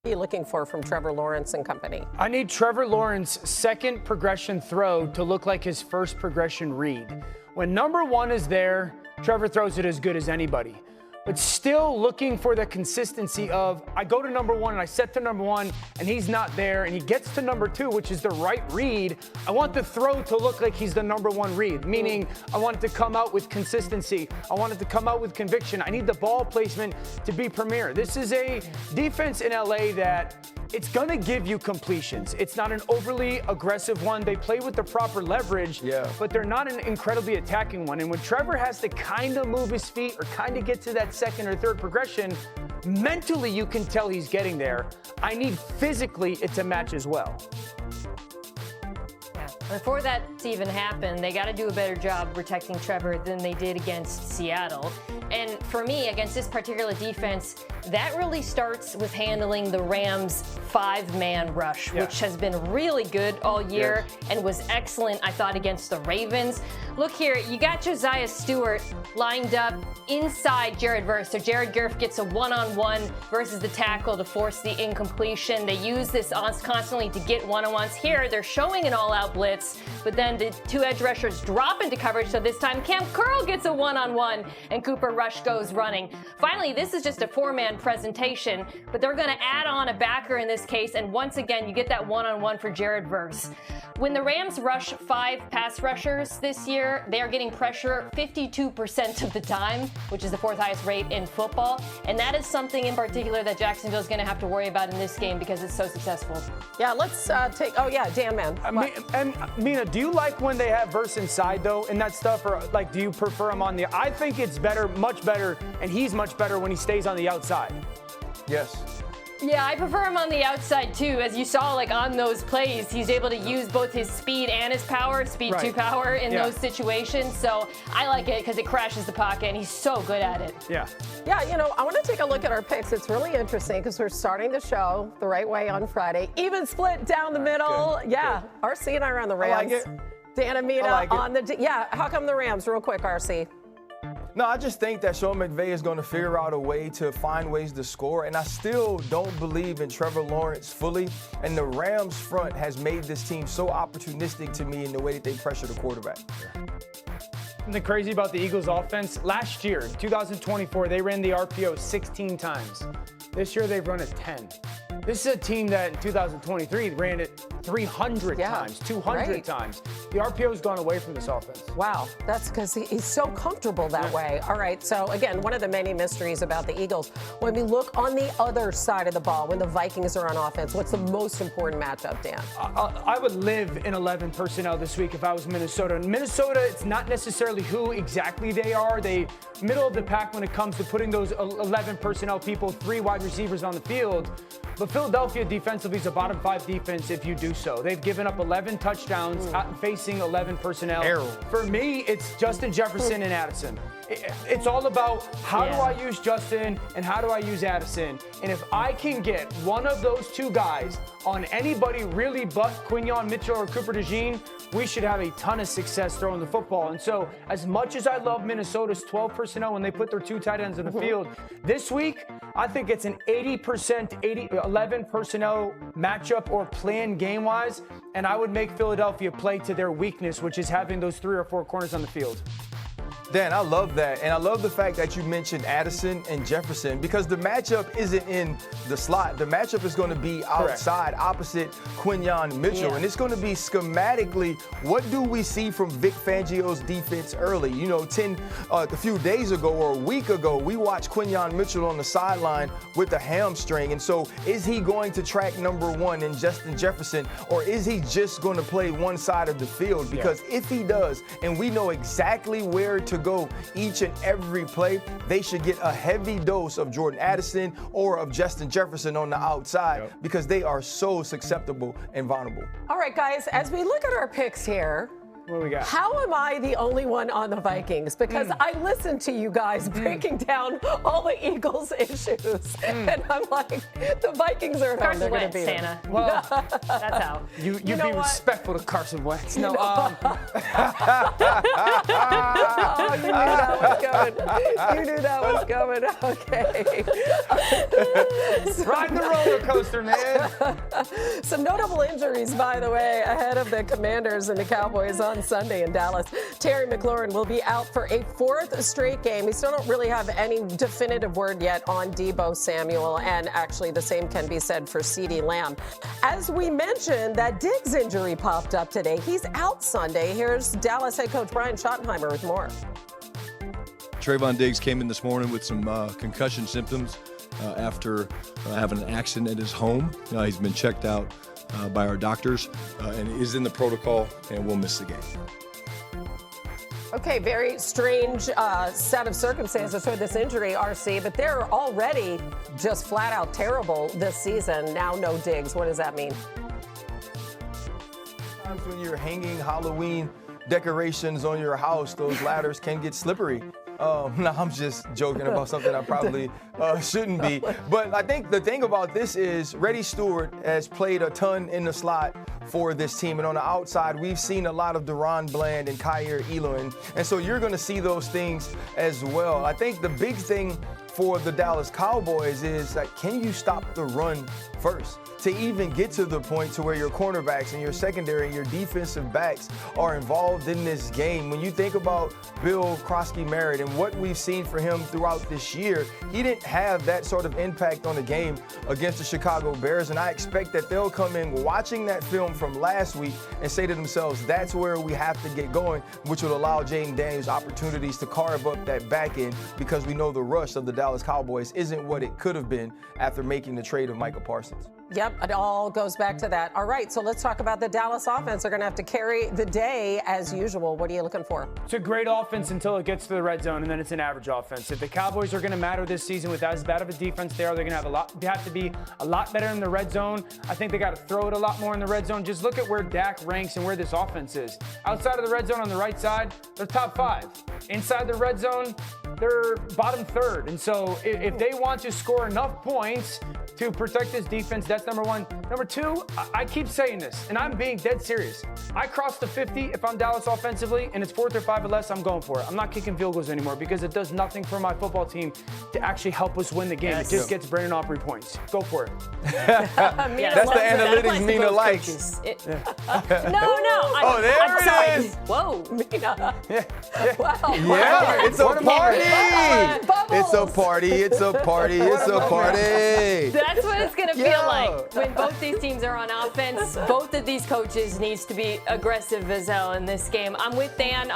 What are you looking for from Trevor Lawrence and company? I need Trevor Lawrence's second progression throw to look like his first progression read. When number one is there, Trevor throws it as good as anybody. But still looking for the consistency of, I go to number one and I set to number one and he's not there and he gets to number two, which is the right read. I want the throw to look like he's the number one read, meaning I want it to come out with consistency. I want it to come out with conviction. I need the ball placement to be premier. This is a defense in LA that it's going to give you completions. It's not an overly aggressive one. They play with the proper leverage, but they're not an incredibly attacking one. And when Trevor has to kind of move his feet or kind of get to that second or third progression, mentally you can tell he's getting there. I need physically it to match as well. Before that to even happen, they got to do a better job protecting Trevor than they did against Seattle. And for me, against this particular defense, that really starts with handling the Rams' five-man rush, which has been really good all year and was excellent, I thought, against the Ravens. Look here, you got Josiah Stewart lined up inside Jared Verse. So Jared Goff gets a one-on-one versus the tackle to force the incompletion. They use this constantly to get one-on-ones. Here, they're showing an all-out blitz, but then the two edge rushers drop into coverage. So this time, Cam Curl gets a one-on-one, and Cooper Rush goes running. Finally, this is just a four-man presentation, but they're going to add on a backer in this case, and once again, you get that one-on-one for Jared Verse. When the Rams rush five pass rushers this year, they are getting pressure 52% of the time, which is the fourth highest rate in football, and that is something in particular that Jacksonville is going to have to worry about in this game because it's so successful. Yeah, let's take, Dan, man. And Mina, do you like when they have Verse inside, though, and that stuff, or like, do you prefer him on the, I think it's better, much better, and he's much better when he stays on the outside. Yes. Yeah, I prefer him on the outside too. As you saw, like on those plays, he's able to use both his speed and his power, speed to power in those situations. So I like it because it crashes the pocket, and he's so good at it. Yeah, I want to take a look at our picks. It's really interesting because we're starting the show the right way on Friday. Even split down the middle. Good. RC and I are on the Rams. I like it. Dan and Mina on the how come the Rams? Real quick, RC. No, I just think that Sean McVay is going to figure out a way to find ways to score, and I still don't believe in Trevor Lawrence fully, and the Rams front has made this team so opportunistic to me in the way that they pressure the quarterback. Something crazy about the Eagles offense, last year, 2024, they ran the RPO 16 times. This year, they've run it 10. This is a team that in 2023 ran it 300 times, 200 times. The RPO has gone away from this offense. Wow, that's because he's so comfortable that way. All right, so again, one of the many mysteries about the Eagles, when we look on the other side of the ball, when the Vikings are on offense, what's the most important matchup, Dan? I would live in 11 personnel this week if I was Minnesota. In Minnesota, it's not necessarily who exactly they are. They middle of the pack when it comes to putting those 11 personnel people, 3 wide receivers on the field. But Philadelphia defensively is a bottom 5 defense if you do so. They've given up 11 touchdowns facing 11 personnel. For me, it's Justin Jefferson and Addison. It's all about how do I use Justin and how do I use Addison. And if I can get one of those two guys on anybody really but Quinyon Mitchell or Cooper DeJean, we should have a ton of success throwing the football. And so as much as I love Minnesota's 12 personnel when they put their 2 tight ends in the field, this week, I think it's an 80%, 11 personnel matchup or plan game-wise, and I would make Philadelphia play to their weakness, which is having those 3 or 4 corners on the field. Dan, I love that. And I love the fact that you mentioned Addison and Jefferson because the matchup isn't in the slot. The matchup is going to be outside, opposite Quinyon Mitchell. And it's going to be schematically, what do we see from Vic Fangio's defense early? You know, a few days ago or a week ago, we watched Quinyon Mitchell on the sideline with a hamstring. And so is he going to track number 1 in Justin Jefferson, or is he just going to play one side of the field? Because if he does, and we know exactly where to go each and every play, they should get a heavy dose of Jordan Addison or of Justin Jefferson on the outside because they are so susceptible and vulnerable. All right, guys, as we look at our picks here, What do we got? How am I the only one on the Vikings? Because I listened to you guys breaking down all the Eagles' issues, and I'm like, the Vikings are at home. They're going to beat Santa. Well, That's how. you be respectful to Carson Wentz. No, Oh, you knew that was coming. You knew that was coming. Okay. ride the roller coaster, man. Some notable injuries, by the way, ahead of the Commanders and the Cowboys on Sunday in Dallas. Terry McLaurin will be out for a fourth straight game. We still don't really have any definitive word yet on Deebo Samuel, and actually the same can be said for CeeDee Lamb. As we mentioned, that Diggs injury popped up today. He's out Sunday. Here's Dallas head coach Brian Schottenheimer with more. Trayvon Diggs came in this morning with some concussion symptoms after having an accident at his home. He's been checked out by our doctors and is in the protocol and will miss the game. Okay, very strange set of circumstances for this injury, RC, but they're already just flat out terrible this season. Now no Diggs. What does that mean? Sometimes when you're hanging Halloween decorations on your house, those ladders can get slippery. No, I'm just joking about something I probably shouldn't be. But I think the thing about this is Redick Stewart has played a ton in the slot for this team. And on the outside, we've seen a lot of Durant Bland and Kyer Elam. And so you're going to see those things as well. I think the big thing for the Dallas Cowboys is that can you stop the run first? To even get to the point to where your cornerbacks and your secondary and your defensive backs are involved in this game. When you think about Bill Krosky-Merritt and what we've seen for him throughout this year, he didn't have that sort of impact on the game against the Chicago Bears. And I expect that they'll come in watching that film from last week and say to themselves, that's where we have to get going, which will allow Jaden Daniels opportunities to carve up that back end, because we know the rush of the Dallas Cowboys isn't what it could have been after making the trade of Micah Parsons. Yep, it all goes back to that. All right, so let's talk about the Dallas offense. They're going to have to carry the day as usual. What are you looking for? It's a great offense until it gets to the red zone, and then it's an average offense. If the Cowboys are going to matter this season with as bad of a defense they are, they're going to have to be a lot better in the red zone. I think they got to throw it a lot more in the red zone. Just look at where Dak ranks and where this offense is. Outside of the red zone on the right side, they're top 5. Inside the red zone, they're bottom 3rd. And so if they want to score enough points to protect this defense, that's number one. Number two, I keep saying this, and I'm being dead serious. I cross the 50 if I'm Dallas offensively, and it's 4th or 5 or less, I'm going for it. I'm not kicking field goals anymore because it does nothing for my football team to actually help us win the game. Yes. It just gets Brandon Aubrey points. Go for it. That's the analytics Mina likes. No. There it is. Whoa. Mina. Wow. Yeah, it's a party. It's a party. It's a party. It's a party. That's what it's going to feel like when both these teams are on offense. Both of these coaches needs to be aggressive as hell in this game. I'm with Dan.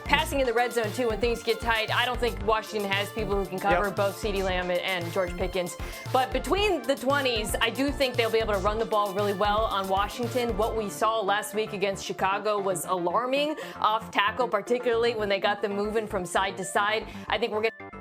Passing in the red zone, too, when things get tight. I don't think Washington has people who can cover both CeeDee Lamb and George Pickens. But between the 20s, I do think they'll be able to run the ball really well on Washington. What we saw last week against Chicago was alarming off tackle, particularly when they got them moving from side to side. I think we're going to